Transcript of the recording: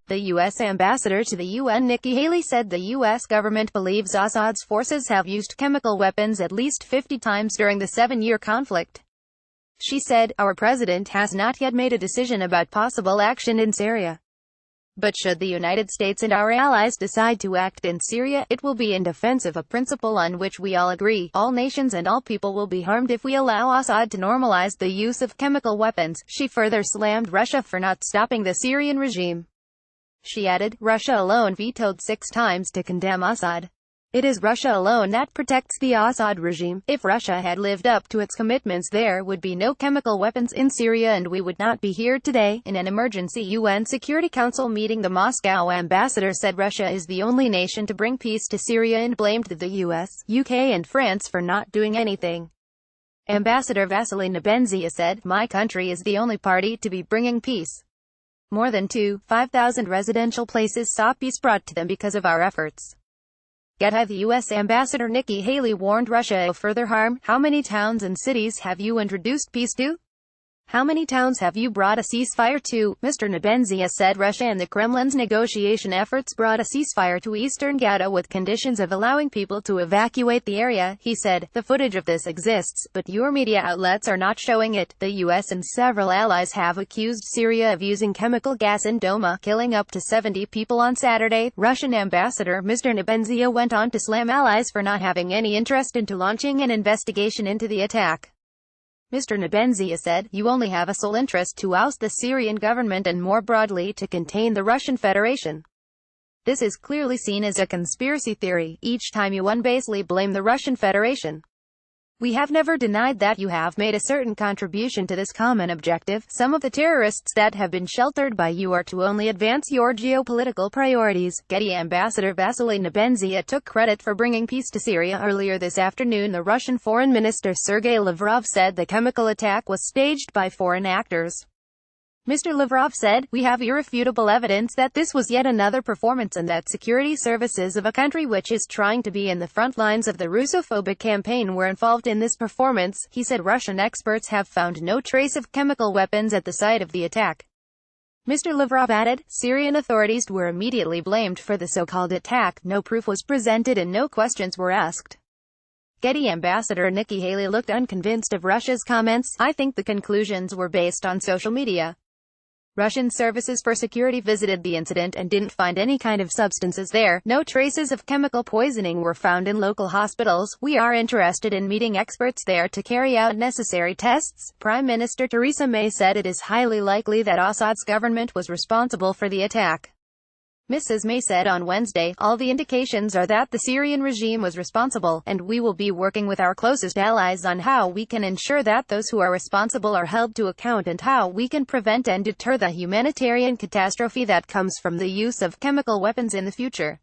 The U.S. ambassador to the UN Nikki Haley said the U.S. government believes Assad's forces have used chemical weapons at least 50 times during the 7-year conflict. She said, "Our president has not yet made a decision about possible action in Syria. But should the United States and our allies decide to act in Syria, it will be in defense of a principle on which we all agree. All nations and all people will be harmed if we allow Assad to normalize the use of chemical weapons." She further slammed Russia for not stopping the Syrian regime. She added, "Russia alone vetoed 6 times to condemn Assad. It is Russia alone that protects the Assad regime. If Russia had lived up to its commitments, there would be no chemical weapons in Syria and we would not be here today." In an emergency UN Security Council meeting, the Moscow ambassador said Russia is the only nation to bring peace to Syria and blamed the US, UK and France for not doing anything. Ambassador Vassily Nebenzia said, "My country is the only party to be bringing peace. More than 5,000 residential places saw peace brought to them because of our efforts." The U.S. Ambassador Nikki Haley warned Russia of further harm. "How many towns and cities have you introduced peace to? How many towns have you brought a ceasefire to?" Mr. Nebenzia said Russia and the Kremlin's negotiation efforts brought a ceasefire to eastern Ghouta with conditions of allowing people to evacuate the area. He said, "The footage of this exists, but your media outlets are not showing it." The U.S. and several allies have accused Syria of using chemical gas in Douma, killing up to 70 people on Saturday. Russian Ambassador Mr. Nebenzia went on to slam allies for not having any interest into launching an investigation into the attack. Mr. Nebenzia said, "You only have a sole interest to oust the Syrian government and more broadly to contain the Russian Federation. This is clearly seen as a conspiracy theory. Each time you unbaselessly blame the Russian Federation. We have never denied that you have made a certain contribution to this common objective. Some of the terrorists that have been sheltered by you are to only advance your geopolitical priorities." Ambassador Vassily Nebenzia took credit for bringing peace to Syria. Earlier this afternoon, the Russian Foreign Minister Sergei Lavrov said the chemical attack was staged by foreign actors. Mr. Lavrov said, "We have irrefutable evidence that this was yet another performance and that security services of a country which is trying to be in the front lines of the Russophobic campaign were involved in this performance." He said Russian experts have found no trace of chemical weapons at the site of the attack. Mr. Lavrov added, Syrian authorities were immediately blamed for the so-called attack. No proof was presented and no questions were asked. Ambassador Nikki Haley looked unconvinced of Russia's comments. "I think the conclusions were based on social media. Russian services for security visited the incident and didn't find any kind of substances there. No traces of chemical poisoning were found in local hospitals. We are interested in meeting experts there to carry out necessary tests." Prime Minister Theresa May said it is highly likely that Assad's government was responsible for the attack. Mrs. May said on Wednesday, "All the indications are that the Syrian regime was responsible, and we will be working with our closest allies on how we can ensure that those who are responsible are held to account and how we can prevent and deter the humanitarian catastrophe that comes from the use of chemical weapons in the future."